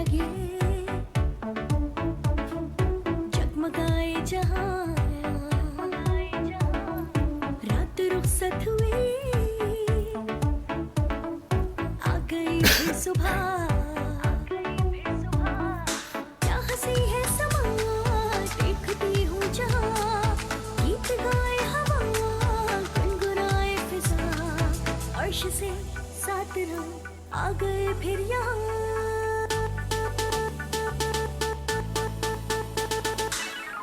लगे, जगमगाए जहां, रात रुखसत हुई, आ गई फिर सुबह, क्या हंसी है समा, देखती हूँ जहां, गीत गाए हवा, गुनगुनाए फिजा, अर्श से सात रंग आ गए फिर यहाँ,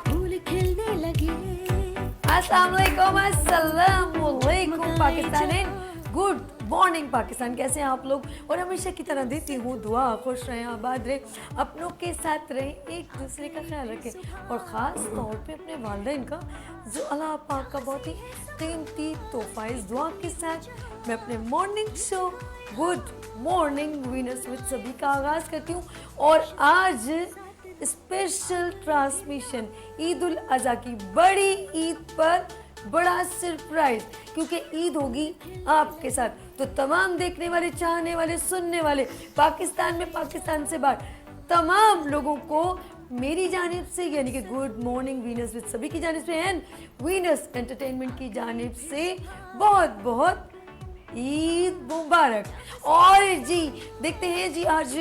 फूल खिलने लगे। अस्सलामुअलैकुम अस्सलामुअलैकुम Pakistan and good morning Pakistan. कैसे हैं आप लोग? और हमेशा की तरह देती हूँ दुआ, खुश रहें, आबाद रहें, अपनों के साथ रहें, एक दूसरे का ख्याल रखें और ख़ास तौर पे अपने वालिदैन का, जो अल्लाह पाक का बहुत ही कीमती तोहफा। इस दुआ के साथ मैं अपने morning show good morning Venus with सभी का आगाज़ करती हूँ। और आज स्पेशल ट्रांसमिशन ईद उल अज़हा की बड़ी ईद पर बड़ा सरप्राइज, क्योंकि ईद होगी आपके साथ। तो तमाम देखने वाले, चाहने वाले, सुनने वाले, पाकिस्तान में, पाकिस्तान से बाहर तमाम लोगों को मेरी जानिब से, यानी कि गुड मॉर्निंग वीनस विद सभी की जानिब से एंड वीनस एंटरटेनमेंट की जानिब से बहुत बहुत ईद मुबारक। और जी देखते हैं जी, आज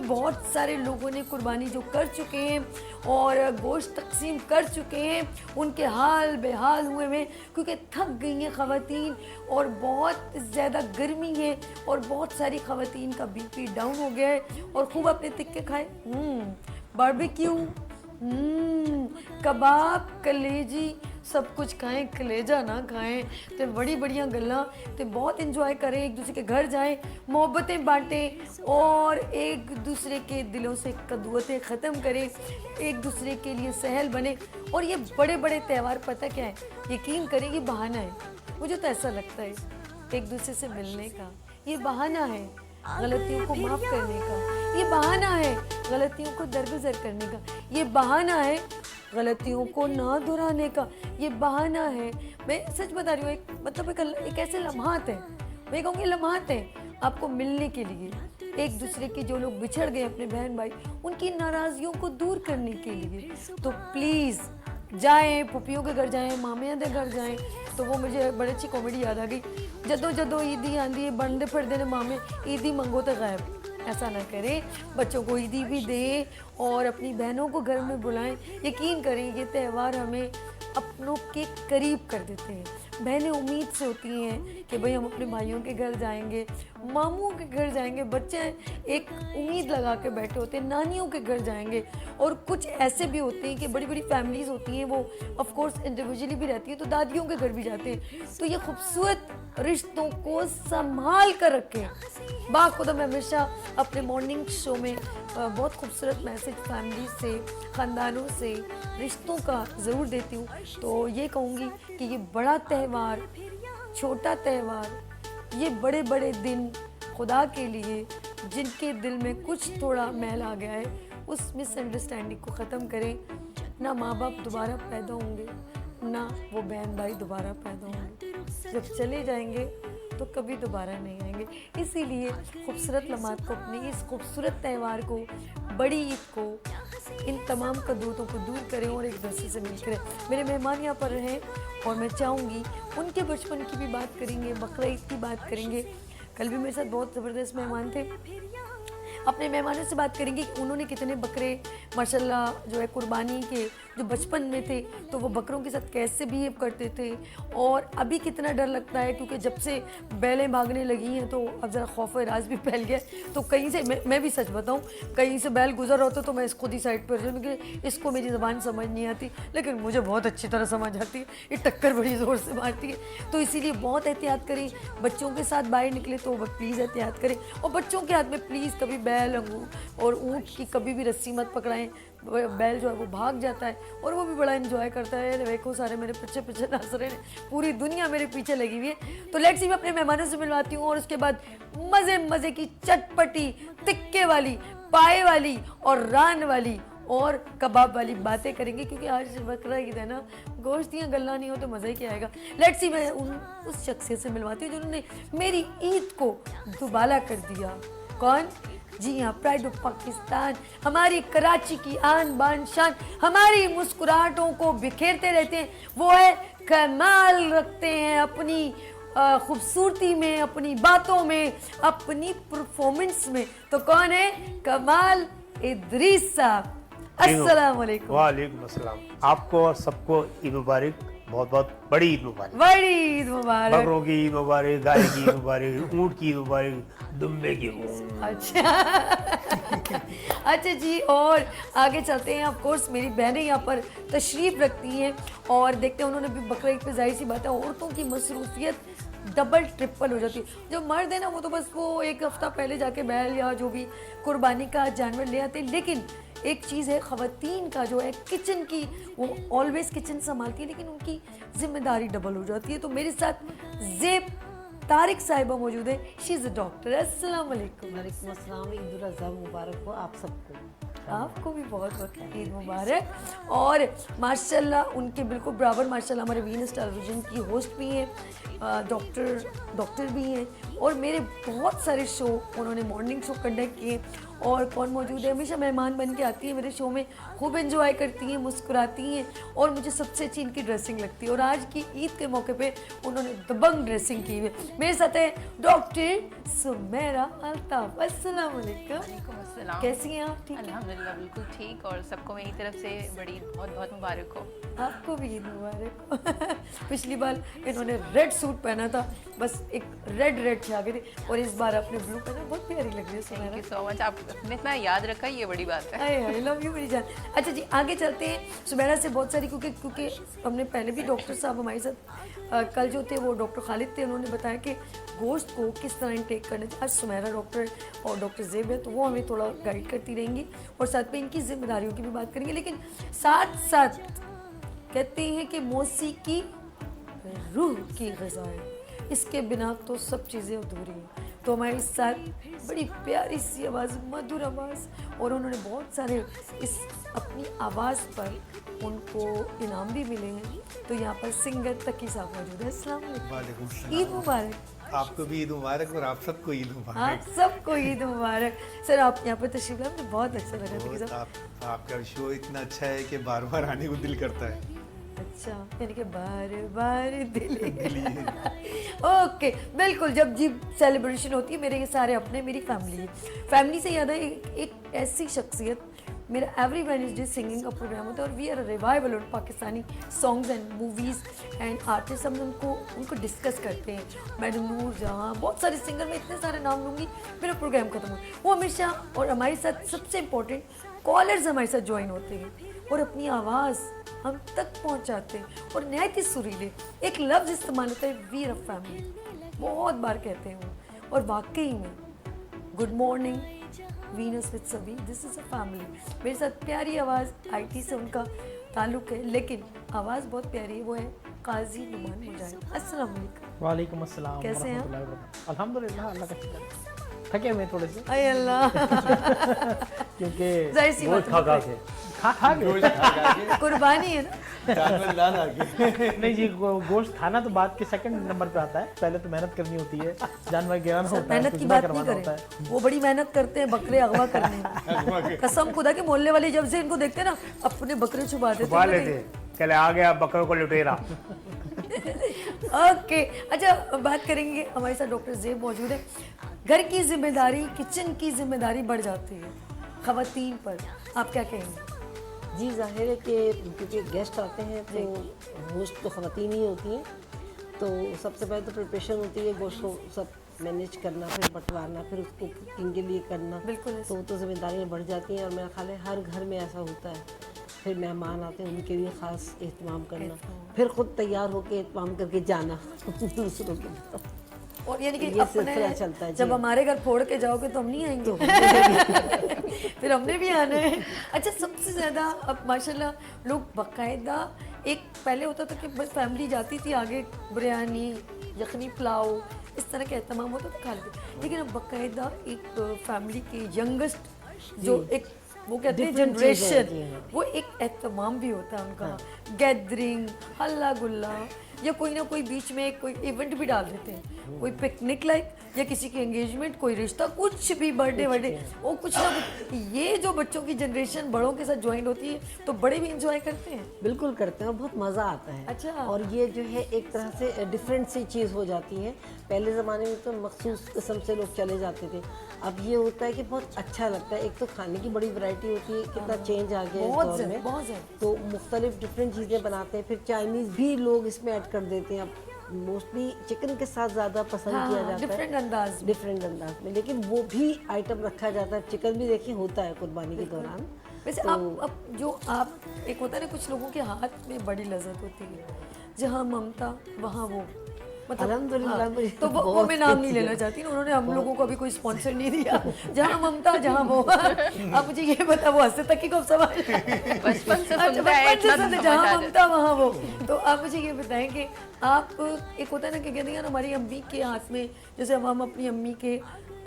बहुत सारे लोगों ने कुर्बानी जो कर चुके हैं और गोश्त तकसीम कर चुके हैं, उनके हाल बेहाल हुए हैं, क्योंकि थक गई हैं ख़वातीन और बहुत ज़्यादा गर्मी है और बहुत सारी ख़वातीन का बीपी डाउन हो गया है। और खूब अपने तिक्के खाए, बारबेक्यू, कबाब, कलेजी, सब कुछ खाएं, कलेजा ना खाएं। तो बड़ी बढ़िया गल्लां, तो बहुत इंजॉय करें, एक दूसरे के घर जाएं, मोहब्बतें बांटें और एक दूसरे के दिलों से कदुअतें ख़त्म करें, एक दूसरे के लिए सहल बने। और ये बड़े बड़े त्यौहार पता क्या है, यकीन करें ये बहाना है, मुझे तो ऐसा लगता है एक दूसरे से मिलने का, ये बहाना है गलतियों को माफ़ करने का, ये बहाना है गलतियों को दरगुजर करने का, ये बहाना है गलतियों को ना दोहराने का, ये बहाना है। मैं सच बता रही हूँ, एक ऐसे लम्हात हैं, मैं कहूँगी लम्हात हैं आपको मिलने के लिए, एक दूसरे के जो लोग बिछड़ गए अपने बहन भाई, उनकी नाराज़गियों को दूर करने के लिए। तो प्लीज़ जाएं, पुपियों के घर जाएं, मामियां के घर जाएं। तो वो मुझे बड़ी अच्छी कॉमेडी याद आ गई, जदों ईदी आंदी बनते फिरते ने मामे, ईदी मंगो तो गायब। ऐसा ना करें, बच्चों को ईदी भी दें और अपनी बहनों को घर में बुलाएं। यकीन करें ये त्यौहार हमें अपनों के करीब कर देते हैं। बहनें उम्मीद से होती हैं कि भाई हम अपने भाइयों के घर जाएंगे, मामू के घर जाएंगे, बच्चे एक उम्मीद लगा के बैठे होते हैं नानियों के घर जाएंगे। और कुछ ऐसे भी होते हैं कि बड़ी बड़ी फैमिलीज़ होती हैं, वो ऑफ कोर्स इंडिविजुअली भी रहती हैं, तो दादियों के घर भी जाते हैं। तो ये खूबसूरत रिश्तों को संभाल कर रखें। बाखुदा मैं हमेशा अपने मॉर्निंग शो में बहुत खूबसूरत मैसेज फैमिली से, ख़ानदानों से, रिश्तों का ज़रूर देती हूँ। तो ये कहूँगी कि ये बड़ा त्यौहार, छोटा त्यौहार, ये बड़े बड़े दिन खुदा के लिए, जिनके दिल में कुछ थोड़ा मैल आ गया है, उस मिसअंडरस्टैंडिंग को ख़त्म करें। ना माँ बाप दोबारा पैदा होंगे, ना वो बहन भाई दोबारा पैदा होंगे, जब चले जाएंगे तो कभी दोबारा नहीं आएंगे। इसीलिए खूबसूरत लम्हात को, अपने इस खूबसूरत त्यौहार को, बड़ी ईद को, इन तमाम कदूतों को दूर करें और एक दूसरे से मिलकर। मेरे मेहमान यहाँ पर हैं और मैं चाहूँगी उनके बचपन की भी बात करेंगे, बकरा ईद की बात करेंगे। कल भी मेरे साथ बहुत ज़बरदस्त मेहमान थे, अपने मेहमानों से बात करेंगे कि उन्होंने कितने बकरे माशाल्लाह जो है कुर्बानी के, जो बचपन में थे तो वो बकरों के साथ कैसे बिहेव करते थे, और अभी कितना डर लगता है, क्योंकि जब से बैलें भागने लगी हैं तो अब ज़रा खौफ राज भी फैल गया। तो कहीं से मैं भी सच बताऊं, कहीं से बैल गुजर रहा होता तो मैं खुद ही साइड पर जाऊँ, क्योंकि इसको मेरी ज़बान समझ नहीं आती, लेकिन मुझे बहुत अच्छी तरह समझ आती है, ये टक्कर बड़ी ज़ोर से मारती है। तो इसीलिए बहुत एहतियात करें, बच्चों के साथ बाहर निकले तो प्लीज़ एहतियात करें, और बच्चों के हाथ में प्लीज़ कभी बैल, अंगूर और ऊँट की कभी भी रस्सी मत पकड़ाएं। बैल जो है वो भाग जाता है और वो भी बड़ा एंजॉय करता है। देखो सारे मेरे पीछे पीछे नाच रहे हैं, पूरी दुनिया मेरे पीछे लगी हुई है। तो लेट्स सी, मैं अपने मेहमानों से मिलवाती हूँ और उसके बाद मज़े मज़े की चटपटी, तिक्के वाली, पाए वाली और रान वाली और कबाब वाली बातें करेंगे, क्योंकि आज बकरा ईद है ना, गोश्त दियाँ गल्ला नहीं हो तो मज़ा ही क्या आएगा। लेट्स सी, मैं उस शख्सियत से मिलवाती हूँ जिन्होंने मेरी ईद को दुबाला कर दिया। कौन? जी हाँ, प्राइड ऑफ पाकिस्तान, हमारी कराची की आन बान शान, हमारी मुस्कुराहटों को बिखेरते रहते हैं, वो है कमाल रखते हैं अपनी खूबसूरती में, अपनी बातों में, अपनी परफॉर्मेंस में। तो कौन है? कमाल इदरीस साहब। अस्सलाम वालेकुम। वालेकुम अस्सलाम। आपको और सबको ईद मुबारक, बहुत बहुत बड़ी ईद मुबारक। बड़ी ईद मुबारक। बकरों की ईद मुबारक, गाय की ईद मुबारक, ऊँट की ईद मुबारक, दुम्बे की। अच्छा अच्छा जी, और आगे चलते हैं। ऑफ कोर्स मेरी बहनें यहाँ पर तशरीफ रखती हैं और देखते हैं उन्होंने भी बकरा ईद पे, जाहिर सी बात है औरतों की मसरूफियत डबल ट्रिपल हो जाती है। जो मर्द है ना वो तो बस वो एक हफ्ता पहले जाके बैल या जो भी कुर्बानी का जानवर ले आते हैं, लेकिन एक चीज़ है ख़वातीन का जो है किचन की, वो ऑलवेज किचन संभालती है लेकिन उनकी जिम्मेदारी डबल हो जाती है। तो मेरे साथ ज़ेब तारिक साहिबा मौजूद है, शी इज़ अ डॉक्टर। अस्सलाम वालेकुम। वालेकुम अस्सलाम, ईद उल अज़हा मुबारक हो आप सबको। आपको भी बहुत बहुत ईद मुबारक। और माशाल्लाह उनके बिल्कुल बराबर माशाल्लाह हमारे वीनस टेलीविज़न की होस्ट भी हैं, डॉक्टर भी हैं, और मेरे बहुत सारे शो उन्होंने मॉर्निंग शो कंडक्ट किए। और कौन मौजूद है, हमेशा मेहमान बन के आती है मेरे शो में, खूब एंजॉय करती हैं, मुस्कुराती हैं, और मुझे सबसे अच्छी इनकी ड्रेसिंग लगती है। और आज की ईद के मौके पे उन्होंने दबंग ड्रेसिंग की हुई है। मेरे साथ है डॉक्टर सुमेरा अल्ताफ। अस्सलाम वालेकुम। वालेकुम अस्सलाम। कैसी हैं आप? ठीक है, अल्हम्दुलिल्लाह बिल्कुल ठीक, और सबको मेरी तरफ से बड़ी बहुत बहुत मुबारक हो। आपको भी ईद मुबारक हो। पिछली बार इन्होंने रेड सूट पहना था, बस एक रेड छा गई थी, और इस बार आपने ब्लू पहना, बहुत प्यारी लग रही है thank Sumera. You so much, आपने इतना याद रखा, ये बड़ी बात है। आई लव यू मेरी जान। अच्छा जी, आगे चलते हैं। सुमेरा से बहुत सारी, क्योंकि हमने पहले भी डॉक्टर साहब हमारे साथ कल जो थे वो डॉक्टर खालिद थे, उन्होंने बताया कि गोश्त को किस तरह इनटेक करना चाहिए। आज सुमेरा डॉक्टर और डॉक्टर ज़ेब है, तो वो हमें थोड़ा गाइड करती रहेंगी और साथ में इनकी जिम्मेदारियों की भी बात करेंगे। लेकिन साथ साथ कहते हैं कि मौसीकी रूह की ग़िज़ा है, इसके बिना तो सब चीज़ें अधूरी हैं। तो हमारे साथ बड़ी प्यारी सी आवाज़, मधुर आवाज़, और उन्होंने बहुत सारे इस अपनी आवाज़ पर उनको इनाम भी मिले हैं। तो यहाँ पर सिंगर तकी साहब मौजूद है। अस्सलाम वालेकुम। वालेकुम सलाम। ईद मुबारक। आपको भी ईद मुबारक और आप सबको ईद मुबारक। आप सबको ईद मुबारक। सर आप यहाँ पर तशरीफ लाए, मुझे बहुत अच्छा लगा तकी बहुत साहब। आपका शो इतना अच्छा है कि बार बार आने को दिल करता है। अच्छा, यानी कि बार बार दिल ओके, बिल्कुल। जब जी सेलिब्रेशन होती है, मेरे ये सारे अपने, मेरी फैमिली है। फैमिली से याद है एक ऐसी शख्सियत, मेरा एवरी वेडनेसडे सिंगिंग का प्रोग्राम होता है, और we are a revival on Pakistani songs and movies and artist. हम उनको डिस्कस करते हैं। मैडम नूर जहाँ, बहुत सारे सिंगर, मैं इतने सारे नाम लूँगी मेरा प्रोग्राम खत्म हो। वो हमेशा, और हमारे साथ सबसे इम्पोर्टेंट कॉलर्स हमारे साथ ज्वाइन होते हैं और अपनी आवाज़ हम तक पहुंचाते हैं, और नहायत ही सुरीले एक लफ्ज़ इस्तेमाल होता है, वी आर फैमिली, बहुत बार कहते हैं वो, और वाकई में गुड मॉर्निंग वीनस विद सभी, दिस इज़ अ फैमिली। मेरे साथ प्यारी आवाज़, आईटी से उनका ताल्लुक़ है, लेकिन आवाज़ बहुत प्यारी है, वो है काजी नुमान मुजाहिद। अस्सलाम वालेकुम। वालेकुम अस्सलाम। कैसे हैं आप? वरहमतुल्लाहि वबरकातुहू। अल्हम्दुलिल्लाह, अल्लाह का शुक्र है। थके हुए थोड़े से, अय अल्लाह। क्योंकि जाहिर सी बात खा है, खा के कुर्बानी है ना। नहीं जी, गोश्त खाना तो बात के सेकंड नंबर पे आता है, पहले तो मेहनत करनी होती है, जानवर गिराना होता है, मेहनत की कुछ बात नहीं करवाना होता है। करें, वो बड़ी मेहनत करते हैं बकरे अगवा करने में। कसम खुदा के मोहल्ले वाले जब से इनको देखते हैं ना, अपने बकरे छुपा देते छुपा हैं। लेते, चले आ गया बकरों को लुटेरा। ओके, अच्छा बात करेंगे, हमारे साथ डॉक्टर ज़ेब मौजूद है। घर की जिम्मेदारी, किचन की जिम्मेदारी बढ़ जाती है ख़वातीन पर, आप क्या कहेंगे? जी जाहिर है कि क्योंकि गेस्ट आते हैं तो होस्ट तो ख़वातीन ही होती हैं, तो सबसे पहले तो प्रिपरेशन होती है गोश्त को सब मैनेज करना, फिर बंटवाना, फिर उसको कुकिंग के लिए करना। बिल्कुल ऐसे। तो वो तो जिम्मेदारियाँ बढ़ जाती हैं, और मेरा ख्याल है हर घर में ऐसा होता है। फिर मेहमान आते हैं, उनके लिए ख़ास एहतमाम करना, फिर ख़ुद तैयार होकर एहतमाम करके जाना दूसरों के लिए। और यानी कि ये सिलसिला चलता अपने है, जब जी। हमारे घर फोड़ के जाओगे तो हम नहीं आएंगे, फिर हमने भी आना है। अच्छा, सबसे ज़्यादा अब माशाल्लाह लोग बाकायदा, एक पहले होता था कि बस फैमिली जाती थी आगे, बिरयानी, यखनी पुलाव, इस तरह का एहतमाम होता था, खा लेते, लेकिन अब बाकायदा एक फैमिली के यंगेस्ट जो एक वो कहते हैं Different चीज़ें जनरेशन, होती हैं। वो एक एहतमाम भी होता है उनका, गैदरिंग, हल्ला गुल्ला, या कोई ना कोई बीच में कोई इवेंट भी डाल देते हैं, कोई पिकनिक लाइक या किसी की एंगेजमेंट, कोई रिश्ता, कुछ भी बर्थडे वर्डे, वो कुछ ना कुछ। ये जो बच्चों की जनरेशन बड़ों के साथ ज्वाइन होती है तो बड़े भी इंजॉय करते हैं। बिल्कुल करते हैं और बहुत मज़ा आता है। अच्छा। और ये जो है एक तरह से डिफरेंट सी चीज़ हो जाती है। पहले ज़माने में तो मखसूस किस्म से लोग चले जाते थे, अब ये होता है कि बहुत अच्छा लगता है। एक तो खाने की बड़ी वैरायटी होती है, कितना चेंज आ गया बहुत इस दौर ज़्यादा, में, बहुत ज़्यादा। तो मुख्तलिफ डिफरेंट चीज़ें बनाते हैं। फिर चाइनीज़ भी लोग इसमें ऐड कर देते हैं। अब मोस्टली चिकन के साथ ज़्यादा पसंद किया जाता है, डिफरेंट अंदाज में। डिफरेंट अंदाज में, लेकिन वो भी आइटम रखा जाता है। चिकन भी देखिए होता है कुर्बानी के दौरान। वैसे अब जो आप एक होता है ना, कुछ लोगों के हाथ में बड़ी लज्जत होती है, जहाँ ममता वहाँ वो, अल्हम्दुलिल्लाह, मुझे तो वो बहुत मैं नाम नहीं अच्छी लेना है। चाहती, उन्होंने हम लोगों को अभी कोई स्पॉन्सर नहीं दिया। जहाँ ममता जहाँ वो। अब मुझे ये बता, वो हंसते तक की कब सवाल। बचपन से अच्छा, सुनता है, बचपन से इतना सुनते, समझ जहाँ आ ममता वहाँ वो। तो आप मुझे ये बताएं कि आप, एक होता है ना कि कहते हैं ना हमारी अम्मी के हाथ में, जैसे हम अपनी अम्मी के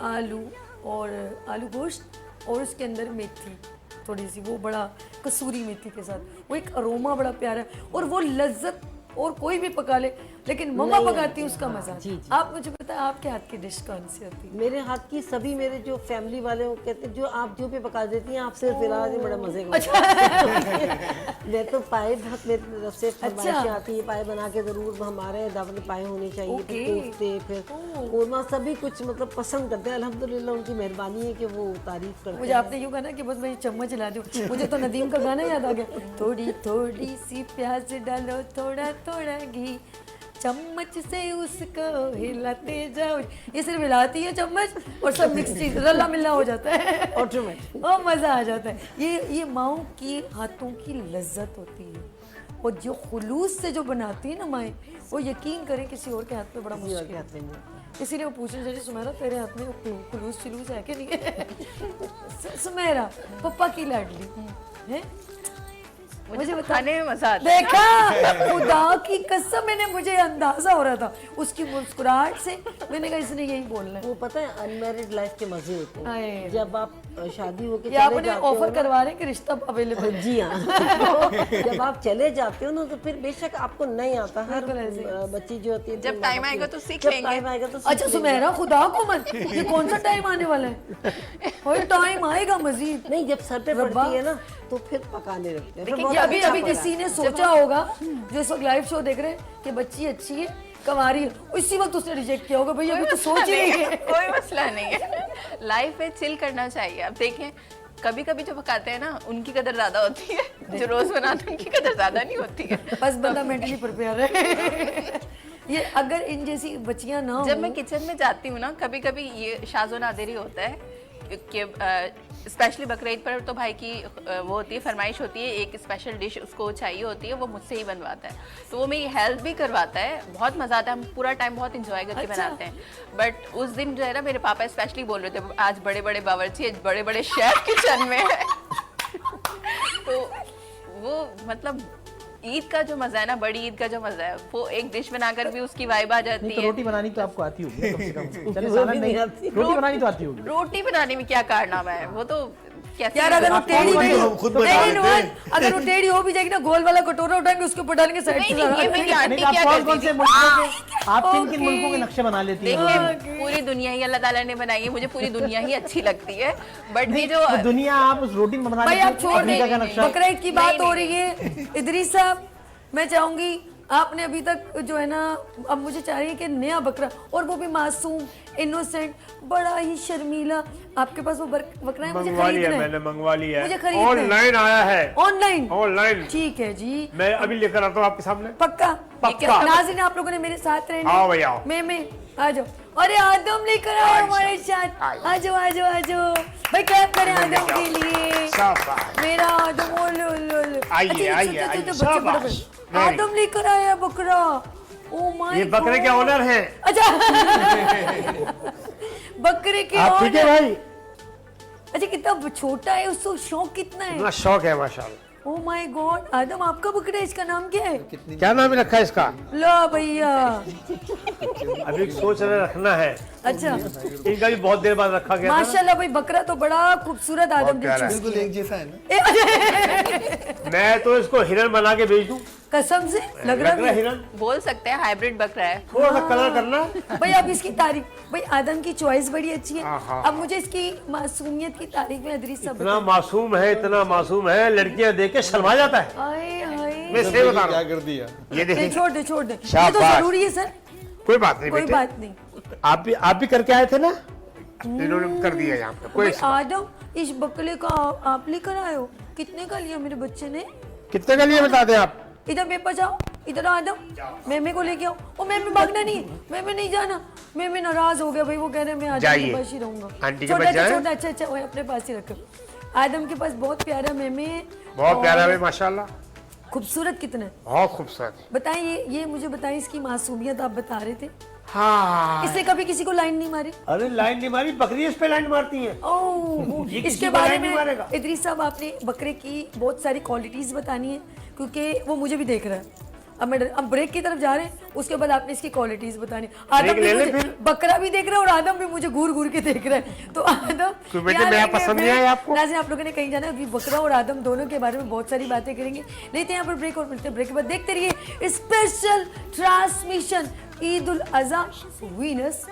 आलू और आलू गोश्त और उसके अंदर मेथी थोड़ी सी, वो बड़ा कसूरी मेथी के साथ, वो एक अरोमा बड़ा प्यारा है, और वो लज्जत और कोई भी पका ले, लेकिन मम्मा पकाती है उसका मजा। जी, जी। आप मुझे बताएं आपके हाथ की डिश कौन सी होती है? मेरे हाथ की सभी, मेरे जो फैमिली वाले वो कहते हैं जो आप जो भी पका देती हैं आप सिर्फ इलाज ही बड़ा मजे का। मैं तो पाए बहुत मेरी तरफ से फरमाइशें आती है, पाए बना के जरूर हमारे दावत में पाए होने चाहिए, फिर कोफ्ते, फिर कोरमा, सभी कुछ मतलब पसंद करते हैं। अल्हम्दुलिल्लाह उनकी मेहरबानी है कि वो तारीफ करते मुझे हैं। आपने यूँ कहा ना कि बस मैं चम्मच हिला दूँ, मुझे तो नदीम का गाना याद आ गया, थोड़ी थोड़ी सी प्याज डालो, थोड़ा थोड़ा घी, चम्मच से उसको हिलाते जाओ। ये सिर्फ हिलाती है चम्मच और सब मिक्स चीज रला मिला हो जाता है, ऑटोमेटिक। और मजा आ जाता है। ये माओ की हाथों की लज्जत होती है, और जो खुलूस से जो बनाती है ना माएँ, वो यकीन करें किसी और के हाथ में बड़ा मुश्किल है। इसीलिए वो पूछना चाहिए, सुमेरा तेरे हाथ में खुलूस चिलूस है कि नहीं है? सुमेरा पप्पा की लाडली है, मुझे बता। खाने में मजा आता है। देखा, खुदा की कसम, मुझे अंदाजा हो रहा था उसकी मुस्कुराहट से, मैंने कहा इसने यही बोलना है। वो पता है अनमैरिड लाइफ के मजे होते आए। हैं जब आप शादी होके ये चले आपने जाते हो ऑफर ना। करवा रहे हैं कि रिश्ता अवेलेबल है। जी हाँ। तो जब आप चले जाते हो ना तो फिर बेशक आपको नहीं आता, हर बिल्कुल ऐसे ही। बच्ची जो होती है जब टाइम आएगा तो सीख जब लेंगे। टाइम आएगा तो सीख अच्छा लेंगे। सुमेरा, खुदा को मत, ये कौन सा टाइम आने वाला है? कोई टाइम आएगा मजीद। नहीं, जब सर पे रब्बा। पड़ती है ना तो फिर पकाने लगते हैं। फिर ये बहुत अभी अच्छा अभी पका। किसी ने सोचा होगा जो इस वक्त लाइव शो देख रहे हैं कि बच्ची अच्छी है, कवारी है, इसी वक्त उसने रिजेक्ट किया होगा, भाई अभी तो सोच ही नहीं है। कोई मसला नहीं है, लाइफ में चिल करना चाहिए। अब देखें, कभी कभी जो पकाते हैं ना उनकी कदर ज्यादा होती है, जो रोज बनाते हैं उनकी कदर ज्यादा नहीं होती है। बस बंदा मेंटली प्रिपेयर है। ये अगर इन जैसी बच्चियां ना जब हो, मैं किचन में जाती हूँ ना, कभी कभी ये शाज़ो नादिर ही होता है कि स्पेशली बकरा ईद पर तो भाई की वो होती है, फरमाइश होती है, एक स्पेशल डिश उसको चाहिए होती है, वो मुझसे ही बनवाता है, तो वो मेरी हेल्प भी करवाता है। बहुत मज़ा आता है, हम पूरा टाइम बहुत इंजॉय करके बनाते हैं। बट उस दिन जो है ना, मेरे पापा स्पेशली बोल रहे थे आज बड़े बड़े बावर्ची, बड़े बड़े शेफ किचन में है। तो वो मतलब ईद का जो मजा है ना, बड़ी ईद का जो मजा है, वो एक डिश बनाकर भी उसकी वाइब आ जाती नहीं तो है। रोटी बनानी तो आपको आती होगी कम से कम। चले वो सालन भी नहीं नहीं आती। रोटी बनानी तो आती होगी। रोटी बनाने में क्या कारनामा है, वो तो कैसे यार अगर वो आप टेढ़ी कौन नहीं हम खुद बना नहीं, लेते हैं। अगर वो टेढ़ी हो भी जाएगी ना, गोल वाला कटोरा उठाएंगे, उसके ऊपर डालेंगे साइड नहीं, से नहीं, ये मेरी आंटी नहीं तो आप क्या कौन करती कौन थी? से मुल्कों के, आप किन किन ओके। मुल्कों के नक्शे बना लेती हैं? देखिए, पूरी दुनिया ही अल्लाह ताला ने बनाई है, मुझे पूरी दुनिया ही अच्छी लगती है, बट ये जो तो दुनिया आप उस रोटी में बना भाई लेती आप छोड़ अफ्रीका का दें, नक्शा। बकरा ईद की बात नहीं, हो रही है। इदरीस साहब, मैं चाहूंगी आपने अभी तक जो है ना, अब मुझे चाहिए कि नया बकरा, और वो भी मासूम, इनोसेंट, बड़ा ही शर्मीला, आपके पास वो बकरा है? मुझे मंगवा लिया, खरीदना मैंने मंगवा लिया मुझे है, खरीदना है। ऑनलाइन आया है, ऑनलाइन ऑनलाइन। ठीक है जी, मैं अभी लेकर आता हूँ आपके सामने। पक्का पक्का। नाज़रीन, आप लोगों ने मेरे साथ रहना। आओ भैया, आओ। मैं आ जाओ। अरे आदम लेकर आओ हमारे साथ, आ जाओ आ जाओ आ जाओ भाई, क्लैप करें आदम के लिए। शाबाश। मेरा आदम, ओ लो लो लो। आइए, अच्छा, आइए, अच्छा, आइए, अच्छा, बच्चे बड़े शाबाश। बड़े। आदम लेकर आया बकरा। ओ माय, ये बकरे के ऑनर हैं। अच्छा। बकरे के आप ठीक है ऑनर। भाई? अच्छा, कितना छोटा है, उसको शौक कितना है? इतना शौक है माशाल्लाह। ओ माय गॉड, आदम आपका बकरा है, इसका नाम क्या है? क्या नाम रखा है इसका? लो भैया। अभी सोच रहे रखना है, अच्छा, इनका भी बहुत देर बाद रखा गया था ना। माशाल्लाह भाई, बकरा तो बड़ा खूबसूरत आदम ने प्यारा है। चूज बिल्कुल एक जैसा है ना। मैं तो इसको हिरन बना के भेज दूं। कसम से लग रहा है हिरन बोल सकते हैं हाइब्रिड बकरा है। थोड़ा सा कलर करना। भाई अब इसकी तारीफ, भाई आदम की चॉइस बड़ी अच्छी है। आहा। अब मुझे इसकी मासूमियत की तारीफ में इदरीस साहब इतना मासूम है, इतना मासूम है, लड़कियां देख के शर्मा जाता है। हाय हाय। मैं सही बता रहा क्या हूँ। कर दिया? ये नहीं, देखिए, छोड़ दे छोड़ दे, ये तो शाबाश। जरूरी है सर, कोई बात नहीं कोई बेटे, बात नहीं। आप भी करके आए थे ना, इन्होंने कर दिया यहाँ पे। कोई भाई आदम, इस बकले का आप लेकर आए हो, कितने का लिया मेरे बच्चे ने? कितने का लिए बता दें आप? इधर मेरे पास आओ, इधर आदम, मेमे को लेके आओ। ओ मेमे भागना नहीं, मेमे नहीं जाना, मेमे नाराज हो गया भाई, वो कह रहे हैं मैं आदम के जाइए। पास ही रहूंगा। आंटी के छोटा पास जाएं? छोटा, अच्छा अच्छा, वो अपने पास ही रखो। आदम के पास बहुत प्यारा मेमे है, बहुत और प्यारा है माशाल्लाह, खूबसूरत कितना है। बहुत खूबसूरत। बताइए, ये मुझे बताइए, इसकी मासूमियत आप बता रहे थे, हाँ, इसने कभी किसी को लाइन नहीं मारी? अरे लाइन नहीं मारी, बकरी इस पे लाइन मारती है। ओह, ये किसी इसके को बारे लाइन नहीं में मारेगा। इदरीस साहब आपने बकरे की बहुत सारी क्वालिटीज बतानी है, क्योंकि वो मुझे भी देख रहा है। अब ब्रेक की तरफ जा रहे हैं, उसके बाद आपने इसकी क्वालिटीज बतानी। आदम ब्रेक भी ले ले मुझे, फिर। बकरा भी देख रहा है और आदम भी मुझे घूर घूर के देख रहा है। तो आदम, तो बेटे यहाँ मैं लेंगे पसंद नहीं फिर। आया आपको? नाज़रीन, आप लोगों ने कहीं जाना है, अभी बकरा और आदम दोनों के बारे में बहुत सारी बातें करेंगे। लेते हैं यहाँ पर ब्रेक और मिलते हैं ब्रेक के बाद। देखते रहिए special transmission Eid ul Azha Venus.